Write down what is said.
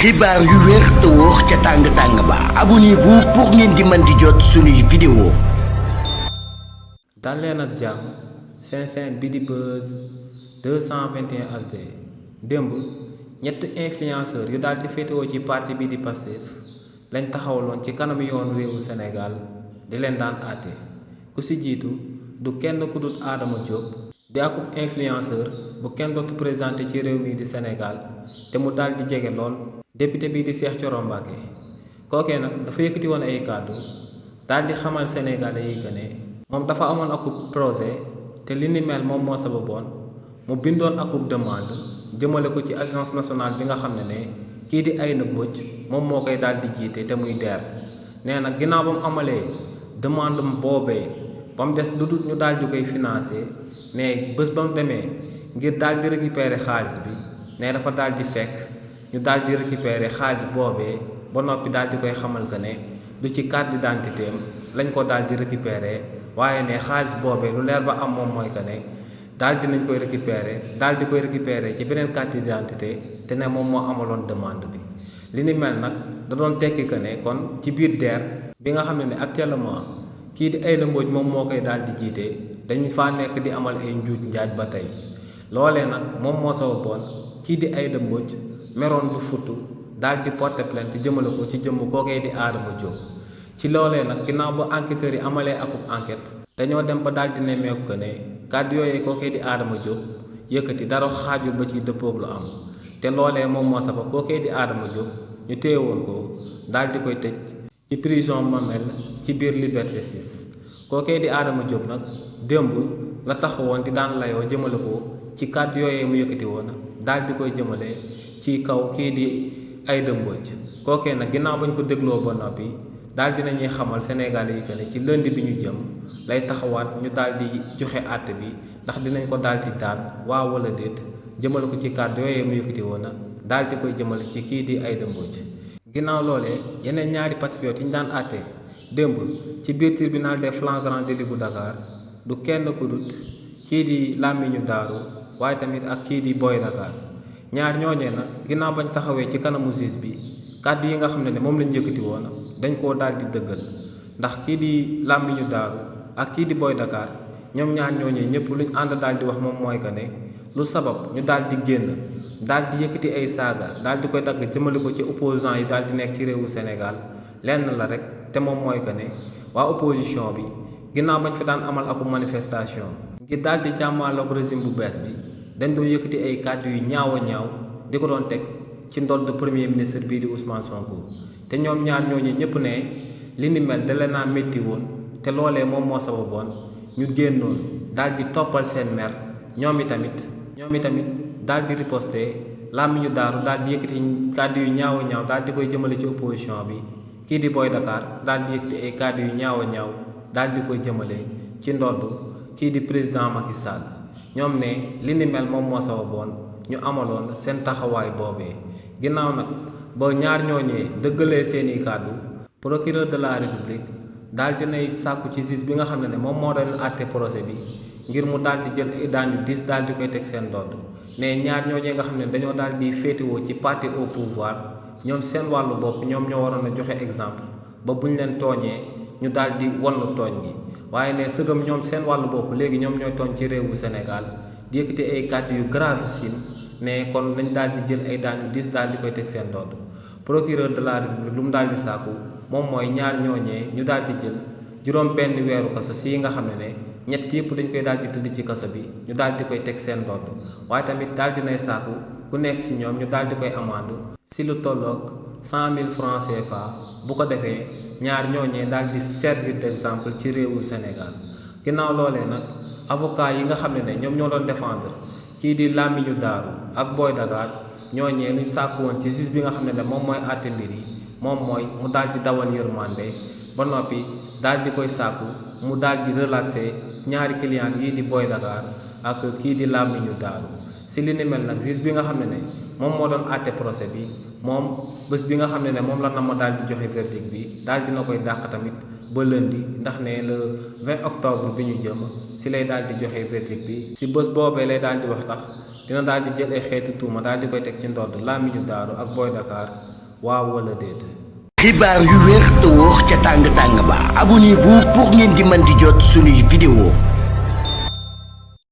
xibaar yu wér te wóor ca tàng ba abonnez-vous pour ngeen di mën di jot suñuy vidéo. dal leen ak jàmm seen bi di Buzz 221 HD démb ñett influenceurs yu daal di féetewoo ci parti bi di Pastef lañ taxawaloon ci kanam yoonu réewu Sénégal di leen daan àtte ku ci jiitu du kenn ku dul Adama Diop di akub influenceur bu kenn dootu présenté ci réew mi di Sénégal te mu daal di jege lool député bii di Cheikh Thioro Mbacké kookee nag dafa yëkkati woon ay kàddu daal di xamal sénégalais yi que ne moom dafa amoon akub projet te li ni mel moom moo sababoon mu bindoon akub demande jëmale ko ci agence nationale bi nga xam ne kii di Aïda Mbodj moom moo koy daal di jiite te muy DER nee nag ginnaaw ba mu amalee demande boobee ba mu des lu dul ñu daal di koy financé mais bés ba mu demee ngir daal di récupérer xaalis bi ne dafa daal di fekk ñu daal di récupérer xaalis boobee ba noppi daal di koy xamal que ne du ci carte d'identité am lañ ko daal di récupérer waaye ne xaalis boobee lu leer ba am moom mooy que ne daal dinañ koy récupérer ci beneen carte d'identité te ne moom moo amaloon demande bi li ni mel nag da doon tekki que ne kon ci biir DER bi nga xam ne actuellement kii di Aïda Mbodj moom moo koy daal di jiite dañu faa nekk di amal ay njuuj njaaj ba tey loolee nag moom moo sababoon kii di Aïda Mbodj meroon bu futtu daal di porter plainte jëmale ko ci jëmm kookee di Adama Diop ci loolee nag ginnaaw ba enquêteurs yi amalee akub enquête dañoo dem ba daal di nemmeeku que ne kàddu yooyee kookee di Adama Diop yëkkati dara xaajul ba ci dëppoog lu am te loolee moom moo sabab kookee di Adama Diop ñu téye woon ko daal di koy tëj ci prison Mamel ci biir Liberté 6 kookee di Adama Diop nag démb la taxawoon di daan layoo jëmale ko ci kàddu yooyee mu yëkkati woon daal di koy jëmale ci kaw kii di Aïda Mbodj kookee nag ginnaaw bañ ko dégloo ba noppi daal dinañuy xamal Sénégalais yi que ne ci lundi bi ñu jëm lay taxawaat ñu daal di joxe àtte bi ndax dinañ ko daal di daan waaw wala déet jëmale ko ci kàddu yooyee mu yëkkati woon daal di koy jëmale ci kii di Aïda Mbodj ginnaaw loolee yeneen ñaari patriotes yi ñu daan àtte démb ci biir tribunal des flagrants délits bu Dakar du kenn ku dut kii di Lamine Daaru waaye tamit ak kii di Boy Dakar ñaar ñooñee nag ginnaaw bañ taxawee ci kanamu juge bi kàddu yi nga xam ne moom lañ yëkkati woon dañ koo daal di dëggal ndax kii di Lamine Daaru ak kii di Boy Dakar ñoom ñaar ñooñee ñëpp luñ ànd daal di wax moom mooy que ne lu sabab ñu daal di génn daal di yëkkati ay saaga daal di koy dagg jëmale ko ci opposant yi daal di nekk ci réewu Sénégal lenn la rek te moom mooy que ne waa opposition bi ginnaaw bañ fi daan amal aku manifestation ngir daal di jàmmaaloog régime bu bees bi dañ doon yëkkati ay kàddu yu ñaaw a ñaaw di ko doon teg ci ndodd premier ministre bii di Ousmane Sonko te ñoom ñaar ñooñu ñëpp ne li ni mel da leen a métti woon te loolee moom moo sababoon ñu génnoon daal di toppal seen mer ñoom itamit daal di riposté Lamine Daaru daal di yëkkati kàddu yu ñaaw a ñaaw daal di koy jëmale ci opposition bi kii di Boy Dakar daal di yëkkati ay kàddu yu ñaaw a ñaaw daal di koy jëmale ci ndodd kii di président Macky Sall ñoom ne li ni mel moom moo sababoon ñu amaloon seen taxawaay boobee ginnaaw nag ba ñaar ñooñee dëggalee seeni kàddu procureur de la république daal dinay sàkku ci juge bi nga xam ne moom moo doon àtte procès bi ngir mu daal di jël ay daan yu diis daal di koy teg seen ndodd ne ñaar ñooñee nga xam ne dañoo daal di féetewoo ci parti au pouvoir ñoom seen wàllu bopp ñoom ñoo waroon a joxe exemple ba buñ leen tooñee ñu daal di wannu tooñ gi waaye ne sëgam ñoom seen wàllu bopp léegi ñoom ñooy tooñ ci réewu Sénégal di yëkkati ay kàddu yu gravissime ne kon nañ daal di jël ay daan yu diis daal di koy teg seen ndodd procureur de la république lu mu daal di sàkku moom mooy ñaar ñooñee ñu daal di jël juróom benn weeru kaso si nga xam ne ñett yëpp dañ koy daal di tëdd ci kaso bi ñu daal di koy teg seen ndodd waaye tamit daal di nay sàkku ku nekk si ñoom ñu daal di koy amande si lu tolloog 100 000 francs CFA bu ko defee ñaar ñooñee daal di servir d'exemple ci réewu Sénégal ginnaaw loolee nag avocat yi nga xam ne ñoom ñoo doon défendre kii di Lamine Daaru ak Boy Dakar ñooñee luñ sàkku woon ci juge bi nga xam ne moom mooy àtte mbir yi moom mooy mu daal di dawal yërmande ba noppi daal di koy sàkku mu daal di relaxé ñaari client yii di Boy Dakar ak kii di Lamine Daaru si li ni mel nag juge bi nga xam ne moom moo doon àtte procès bi moom bés bi nga xam ne moom la na ma daal di joxe verdict bi daal dina koy dàq tamit ba lundi ndax ne le 20 octobre bi ñu jëm si lay daal di joxe verdict bi si bés boobee lay daal di wax tax dina daal di jël ay xeetu tuuma daal di koy teg ci ndodd Lamine Daaro ak Boy Dakar waaw wala déet. xibaar yu wér te wóor ca tàng tàng ba abonnez-vous pour ngeen di mën di jot suñuy vidéo